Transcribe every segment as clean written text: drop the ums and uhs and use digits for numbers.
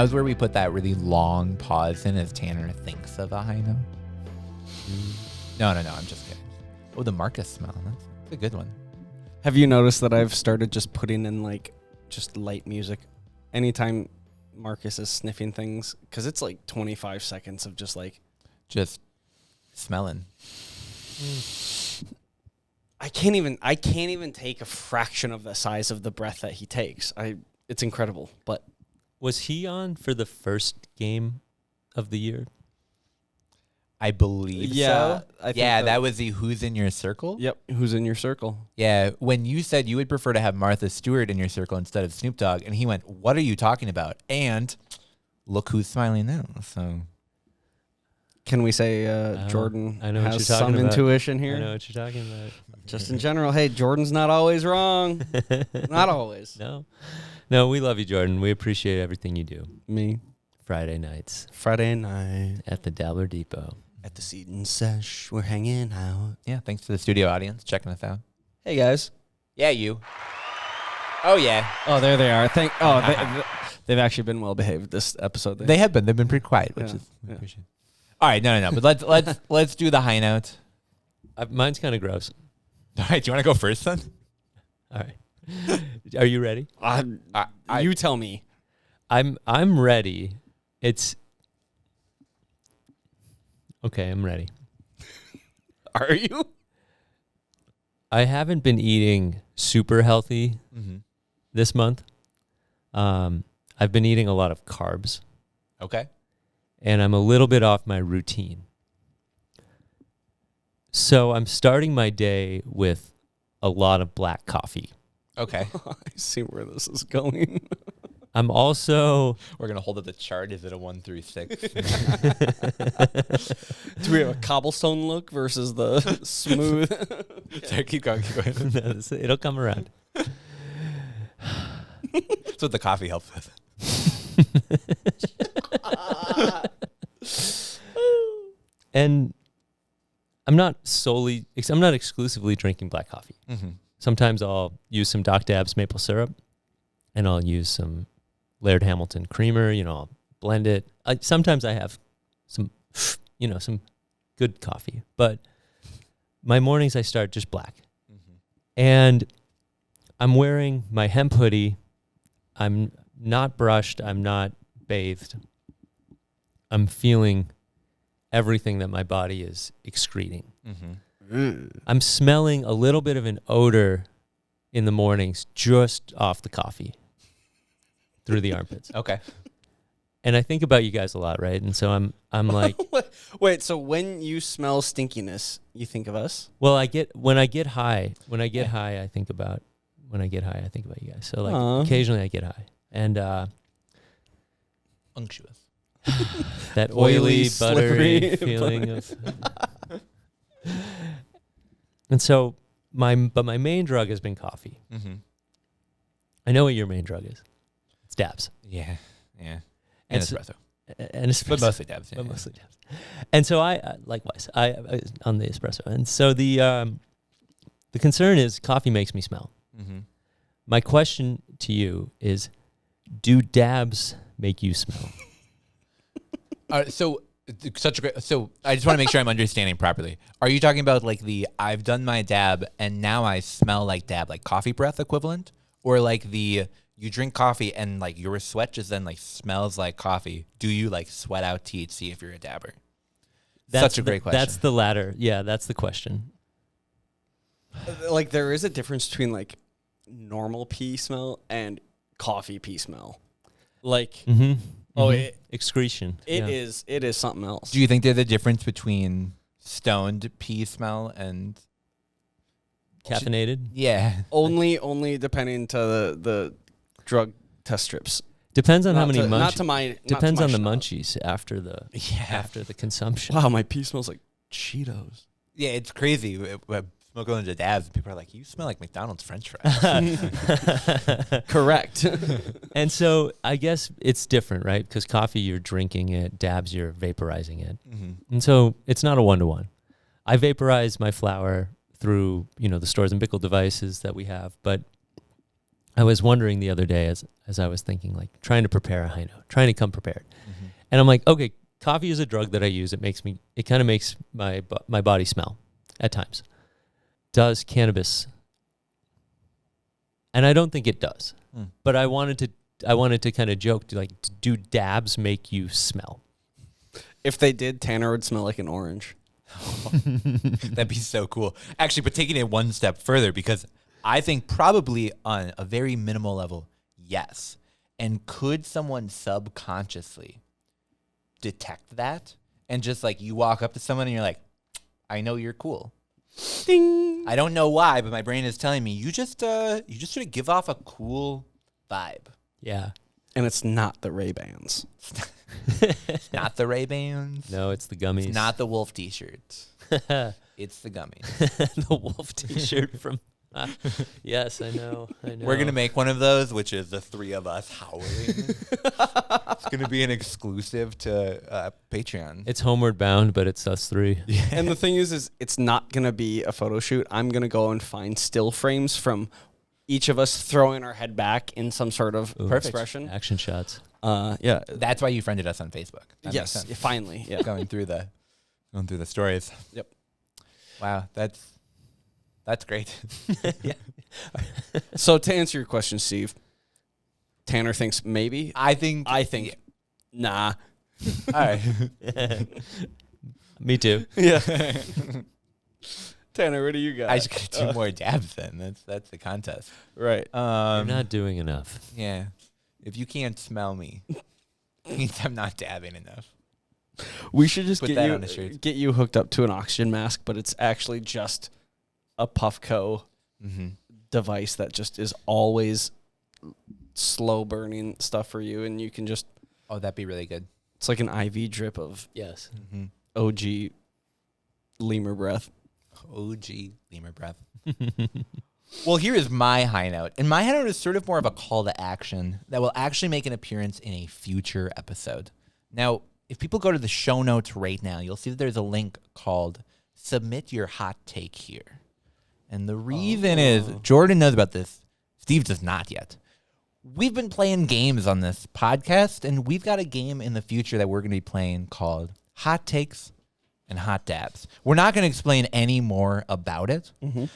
now's where we put that really long pause in as Tanner thinks of a high note. No, I'm just kidding. Oh, the Marcus smell. That's a good one. Have you noticed that I've started just putting in like just light music anytime Marcus is sniffing things? Because it's like 25 seconds of just smelling. I can't even take a fraction of the size of the breath that he takes. It's incredible. But was he on for the first game of the year? I believe so. That was the Who's in Your Circle? Yep, Who's in Your Circle. Yeah, when you said you would prefer to have Martha Stewart in your circle instead of Snoop Dogg, and he went, what are you talking about? And look who's smiling now. So, can we say Jordan I know has what you're some talking about. intuition here? I know what you're talking about. Just in general, hey, Jordan's not always wrong. Not always. No, we love you, Jordan. We appreciate everything you do. Me. Friday nights at the Dabbler Depot. At the Seat and Sesh, we're hanging out. Yeah, thanks to the studio audience checking us out. Hey, guys. Yeah, you. Oh, yeah. Oh, there they are. They've actually been well behaved this episode. They have been. They've been pretty quiet, which is appreciated. All right, no. But let's do the high note. Mine's kind of gross. All right, do you want to go first, then? All right. Are you ready? You tell me. I'm ready. Okay, I'm ready. Are you? I haven't been eating super healthy this month. I've been eating a lot of carbs. Okay. And I'm a little bit off my routine. So I'm starting my day with a lot of black coffee. Okay. I see where this is going. I'm also... We're going to hold up the chart. Is it a 1 through 6? Do we have a cobblestone look versus the smooth? Sorry, keep going. No, it'll come around. That's what the coffee helps with. And I'm not exclusively drinking black coffee. Mm-hmm. Sometimes I'll use some Doc Dabs maple syrup, and I'll use some Laird Hamilton creamer. I'll blend it. Sometimes I have some good coffee, but my mornings I start just black. Mm-hmm. And I'm wearing my hemp hoodie. I'm not brushed. I'm not bathed. I'm feeling everything that my body is excreting. Mm-hmm. I'm smelling a little bit of an odor in the mornings just off the coffee through the armpits. Okay. And I think about you guys a lot, right? And so I'm like... Wait, so when you smell stinkiness, you think of us? Well, when I get high, I think about you guys. So like occasionally I get high. And unctuous. That oily, buttery slippery feeling of... And so my main drug has been coffee. Mm-hmm. I know what your main drug is. It's dabs. Yeah. And espresso. But mostly dabs. Yeah, mostly dabs. And so I likewise I on the espresso. And so the concern is coffee makes me smell. Mm-hmm. My question to you is, do dabs make you smell? So I just want to make sure I'm understanding properly. Are you talking about like the I've done my dab and now I smell like dab, like coffee breath equivalent? Or like the you drink coffee and like your sweat just then like smells like coffee? Do you like sweat out THC if you're a dabber? Such a great question. That's the latter. Yeah, that's the question. Like there is a difference between like normal pee smell and coffee pee smell. Like... Mm-hmm. Oh, excretion. It is something else. Do you think there's a difference between stoned pee smell and caffeinated? Yeah. Only depending to the drug test strips. Depends on how many Depends on the munchies after the consumption. Wow, my pee smells like Cheetos. Yeah, it's crazy. Smoke going into dabs, people are like, you smell like McDonald's French fries. Correct. And so I guess it's different, right? Because coffee, you're drinking it. Dabs, you're vaporizing it. Mm-hmm. And so it's not a one-to-one. I vaporize my flower through, the Storz and Bickel devices that we have. But I was wondering the other day as I was thinking, like trying to prepare a high note, trying to come prepared. Mm-hmm. And I'm like, okay, coffee is a drug that I use. It kind of makes my body smell at times. Does cannabis? And I don't think it does. But I wanted to kind of joke, do dabs make you smell? If they did, Tanner would smell like an orange. That'd be so cool. Actually, but taking it one step further, because I think probably on a very minimal level, yes. And could someone subconsciously detect that? And just like you walk up to someone and you're like, I know you're cool. Ding. I don't know why, but my brain is telling me you just sort of give off a cool vibe. Yeah. And it's not the Ray-Bans. It's not the Ray-Bans. No, it's the gummies. It's not the wolf t-shirts. It's the gummies. The wolf t-shirt from... yes, I know. We're going to make one of those, which is the three of us howling. It's going to be an exclusive to Patreon. It's Homeward Bound, but it's us three. Yeah. And the thing is it's not going to be a photo shoot. I'm going to go and find still frames from each of us throwing our head back in some sort of expression. Action shots. Yeah. That's why you friended us on Facebook. That Yes, makes sense. finally. Yeah. going through the stories. Yep. Wow, that's great. Yeah. So to answer your question, Steve, Tanner thinks maybe. I think Nah. all right. Me too. Yeah. Tanner, what do you got? I just got to do more dabs then. That's the contest. Right. You're not doing enough. Yeah. If you can't smell me, it means I'm not dabbing enough. We should just Put that on a shirt. get you hooked up to an oxygen mask, but it's actually just a Puffco device that just is always slow burning stuff for you, and you can just... Oh, that'd be really good. It's like an IV drip of Yes. OG lemur breath. OG lemur breath. Well, here is my high note. And my high note is sort of more of a call to action that will actually make an appearance in a future episode. Now, if people go to the show notes right now, you'll see that there's a link called Submit Your Hot Take Here. And the reason is, Jordan knows about this. Steve does not yet. We've been playing games on this podcast, and we've got a game in the future that we're going to be playing called Hot Takes and Hot Dabs. We're not going to explain any more about it,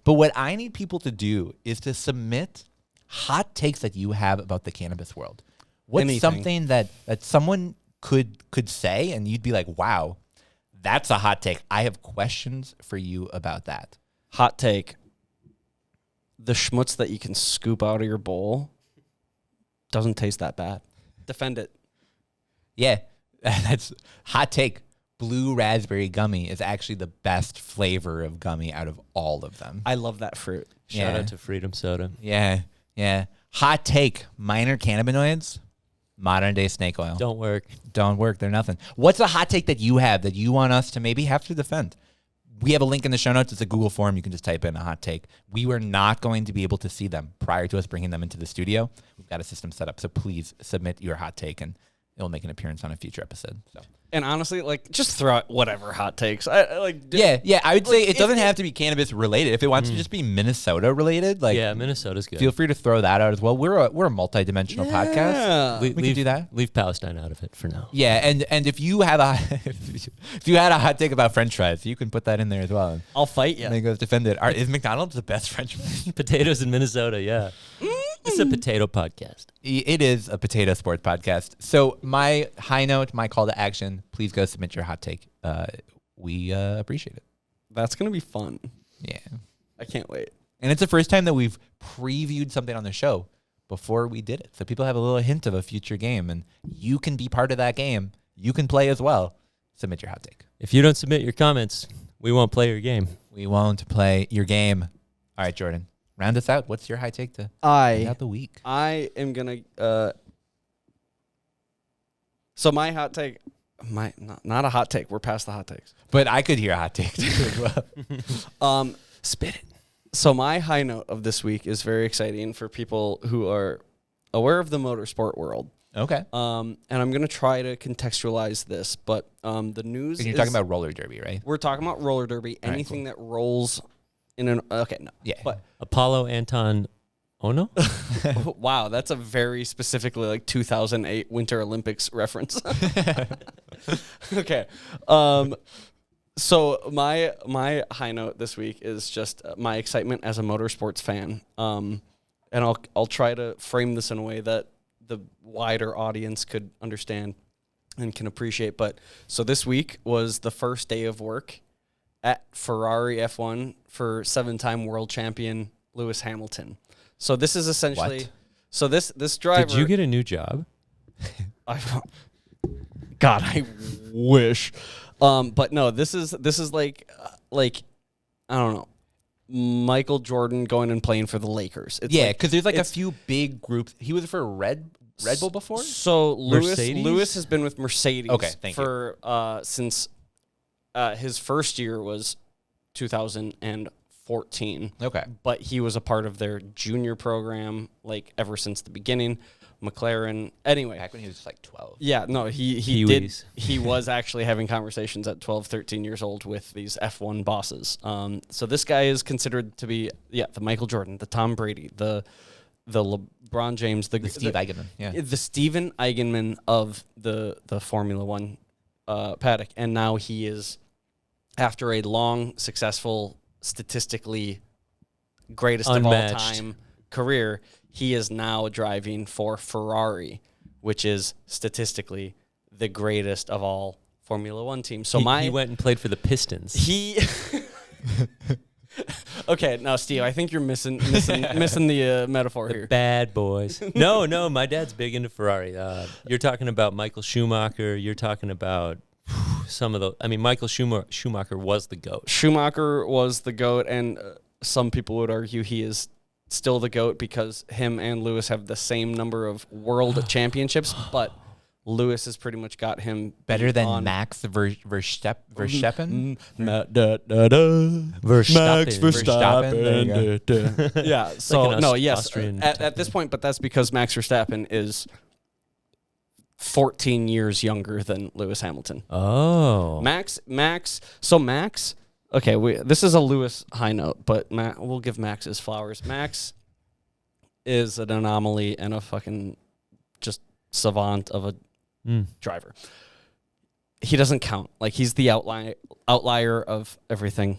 but what I need people to do is to submit hot takes that you have about the cannabis world. What's Anything. something that someone could say, and you'd be like, wow, that's a hot take. I have questions for you about that. Hot take. The schmutz that you can scoop out of your bowl doesn't taste that bad. Defend it. Yeah, that's hot take. Blue raspberry gummy is actually the best flavor of gummy out of all of them. I love that fruit. Shout out to Freedom Soda. Yeah. Hot take. Minor cannabinoids, modern day snake oil. Don't work. Don't work. They're nothing. What's a hot take that you have that you want us to maybe have to defend? We have a link in the show notes. It's a Google form. You can just type in a hot take. We were not going to be able to see them prior to us bringing them into the studio. We've got a system set up. So please submit your hot take, and it will make an appearance on a future episode. So. And honestly, like, just throw out whatever hot takes. I like. Yeah. I would say it doesn't if- have to be cannabis related. If it wants to just be Minnesota related, like, Yeah, Minnesota's good. feel free to throw that out as well. We're a multi-dimensional podcast. Yeah. We can do that. Leave Palestine out of it for now. Yeah, and if you have if you had a hot take about French fries, you can put that in there as well. I'll fight you. And then goes defend it. Is McDonald's the best French fries? Potatoes in Minnesota, yeah. It's a potato podcast. It is a potato sports podcast. So my high note, my call to action, please go submit your hot take. We appreciate it. That's gonna be fun. Yeah. I can't wait. And it's the first time that we've previewed something on the show before we did it. So people have a little hint of a future game, and you can be part of that game. You can play as well. Submit your hot take. If you don't submit your comments, we won't play your game. We won't play your game. All right, Jordan, round us out. What's your high take to end out the week? I am gonna. So my hot take, not a hot take. We're past the hot takes. But I could hear a hot take too as well. Spit it. So my high note of this week is very exciting for people who are aware of the motorsport world. Okay. And I'm gonna try to contextualize this, but the news. And you're talking about roller derby, right? We're talking about roller derby. All right, Anything that rolls in an. Okay, no. Yeah. But Apollo Anton Oh no. Wow, that's a very specifically like 2008 Winter Olympics reference. Okay. So my high note this week is just my excitement as a motorsports fan. And I'll try to frame this in a way that the wider audience could understand and can appreciate. But so this week was the first day of work at Ferrari F1 for 7-time world champion Lewis Hamilton. So this is essentially What? so this driver. Did you get a new job? God, I wish. But no, this is like I don't know, Michael Jordan going and playing for the Lakers. It's Yeah, like- because there's like a it's- few big groups. He was for Red Bull before? So Mercedes? Lewis has been with Mercedes Okay, thank you. for since his first year was 2014. Okay. But he was a part of their junior program like ever since the beginning. McLaren. Anyway, Back when he was just like 12. yeah, no, he Kiwis. he was actually having conversations at 12, 13 years old with these F1 bosses. So this guy is considered to be the Michael Jordan, the Tom Brady, the LeBron James, the Steve Eigenman. Yeah. the Steven Eigenman of the Formula One paddock, and now he is, after a long, successful, statistically greatest Unmatched. of all time career, he is now driving for Ferrari, which is statistically the greatest of all Formula One teams. So he went and played for the Pistons. he. Okay, now Steve, I think you're missing the metaphor here. Bad boys. No, my dad's big into Ferrari. You're talking about Michael Schumacher. You're talking about some of the. I mean, Michael Schumacher was the GOAT. Schumacher was the GOAT, and some people would argue he is still the GOAT because him and Lewis have the same number of world championships, but Lewis has pretty much got him Better than on Max Verstappen? Verstappen. There you go. Yeah, so Like an no, yes, Austrian at this point, but that's because Max Verstappen is 14 years younger than Lewis Hamilton. Oh. Max. Okay, this is a Lewis high note, but we'll give Max his flowers. Max is an anomaly and a fucking just savant of a driver. He doesn't count. Like, he's the outlier of everything,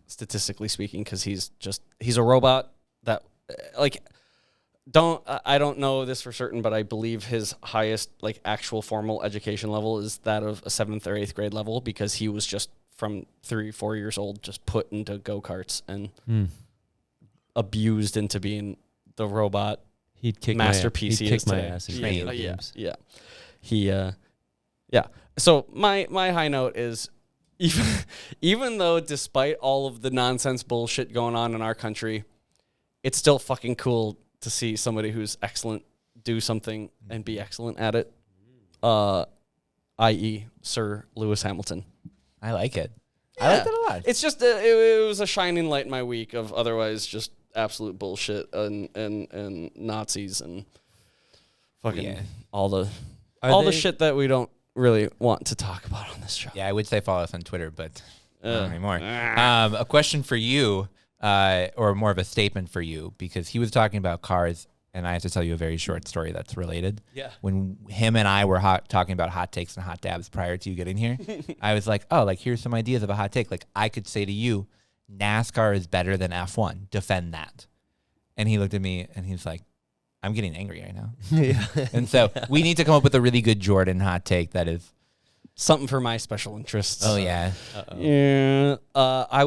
statistically speaking, because he's a robot that, like, I don't know this for certain, but I believe his highest, like, actual formal education level is that of a 7th or 8th grade level, because he was just from 3-4 years old just put into go-karts and abused into being the robot He'd kick masterpiece He'd he is kick my today. ass in Yeah, video yeah, games. yeah. So my high note is, even though despite all of the nonsense bullshit going on in our country, it's still fucking cool to see somebody who's excellent do something and be excellent at it, i.e. Sir Lewis Hamilton. I like it. Yeah. I like that a lot. It's just it was a shining light in my week of otherwise just absolute bullshit and Nazis and fucking all the shit that we don't really want to talk about on this show. Yeah, I would say follow us on Twitter, but not anymore. A question for you, or more of a statement for you, because he was talking about cars, and I have to tell you a very short story that's related. Yeah. When him and I were talking about hot takes and hot dabs prior to you getting here, I was like, oh, like, here's some ideas of a hot take. Like, I could say to you, NASCAR is better than F1. Defend that. And he looked at me, and he's like, I'm getting angry right now. And so we need to come up with a really good Jordan hot take that is Something for my special interests. Oh yeah. Yeah. I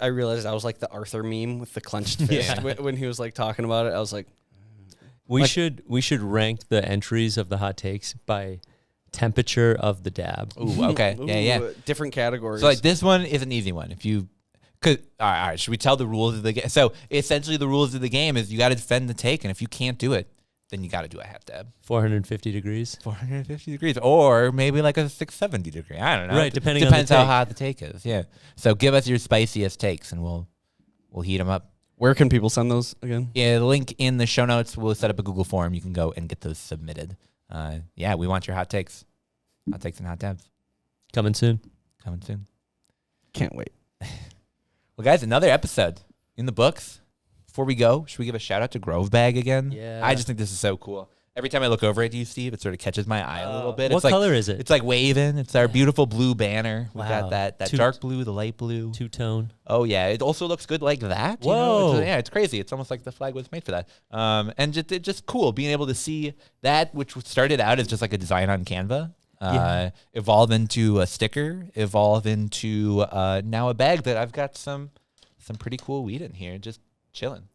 realized I was like the Arthur meme with the clenched fist when he was like talking about it. I was like, we should rank the entries of the hot takes by temperature of the dab. Ooh, okay. Yeah. Different categories. So like this one is an easy one. If you could, all right. Should we tell the rules of the game? So essentially, the rules of the game is you got to defend the take, and if you can't do it, then you got to do a half dab. 450 degrees. 450 degrees, or maybe like a 670 degree. I don't know. Right, depends how take. hot the take is. Yeah. So give us your spiciest takes, and we'll heat them up. Where can people send those again? Yeah, the link in the show notes. We'll set up a Google form. You can go and get those submitted. Yeah, we want your hot takes and hot dabs. Coming soon. Coming soon. Can't wait. Well, guys, another episode in the books. before we go, should we give a shout out to Grove Bag again? Yeah. I just think this is so cool. Every time I look over at you, Steve, it sort of catches my eye a little bit. What It's like, color is it? It's like waving. It's our beautiful blue banner. We've Wow. got that Two- dark blue, the light blue. Two-tone. Oh yeah, it also looks good like that. You know? Whoa. It's crazy. It's almost like the flag was made for that. And just cool being able to see that, which started out as just like a design on Canva, evolve into a sticker, evolve into now a bag that I've got some pretty cool weed in here, just chilling.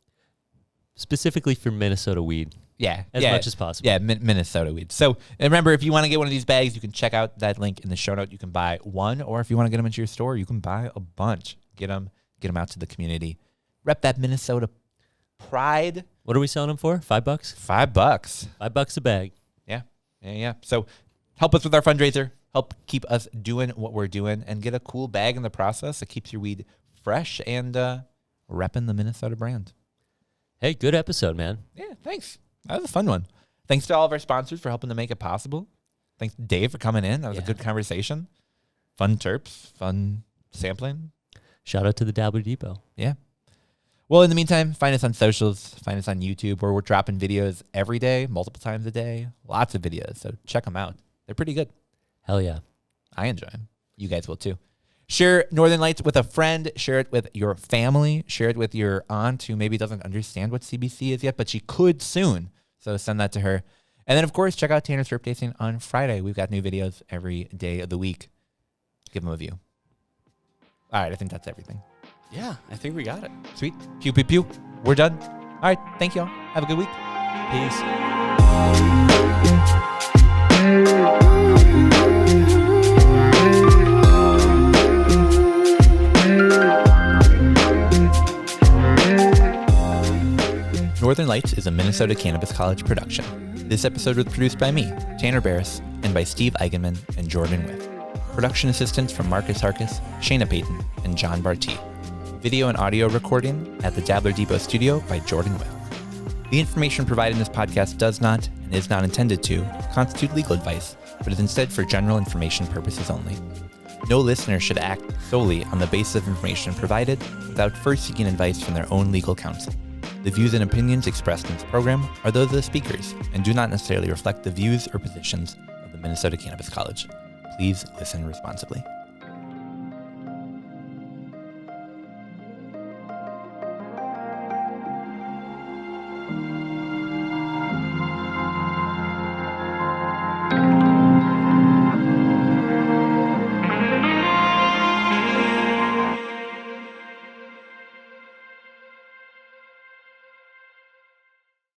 Specifically for Minnesota weed. Yeah, As much as possible. Yeah, Minnesota weed. So and remember, if you want to get one of these bags, you can check out that link in the show note. You can buy one, or if you want to get them into your store, you can buy a bunch. Get them out to the community. Rep that Minnesota pride. What are we selling them for? $5? $5. $5 a bag. Yeah. So help us with our fundraiser. Help keep us doing what we're doing, and get a cool bag in the process that keeps your weed fresh and repping the Minnesota brand. Hey, good episode, man. Yeah, thanks. That was a fun one. Thanks to all of our sponsors for helping to make it possible. Thanks to Dave for coming in. That was a good conversation. Fun terps, fun sampling. Shout out to the Dabbler Depot. Yeah. Well, in the meantime, find us on socials. Find us on YouTube, where we're dropping videos every day, multiple times a day. Lots of videos. So check them out. They're pretty good. Hell yeah. I enjoy them. You guys will too. Share Northern Lights with a friend. Share it with your family. Share it with your aunt who maybe doesn't understand what CBC is yet, but she could soon. So send that to her. And then, of course, check out Tanner's Herb Tasting on Friday. We've got new videos every day of the week. Give them a view. All right, I think that's everything. Yeah, I think we got it. Sweet. Pew, pew, pew. We're done. All right, thank y'all. Have a good week. Peace. Northern Lights is a Minnesota Cannabis College production. This episode was produced by me, Tanner Barris, and by Steve Eigenman and Jordan Whiff. Production assistance from Marcus Harkis, Shayna Payton, and John Barty. Video and audio recording at the Dabbler Depot studio by Jordan Whiff. The information provided in this podcast does not, and is not intended to, constitute legal advice, but is instead for general information purposes only. No listener should act solely on the basis of information provided without first seeking advice from their own legal counsel. The views and opinions expressed in this program are those of the speakers and do not necessarily reflect the views or positions of the Minnesota Cannabis College. Please listen responsibly.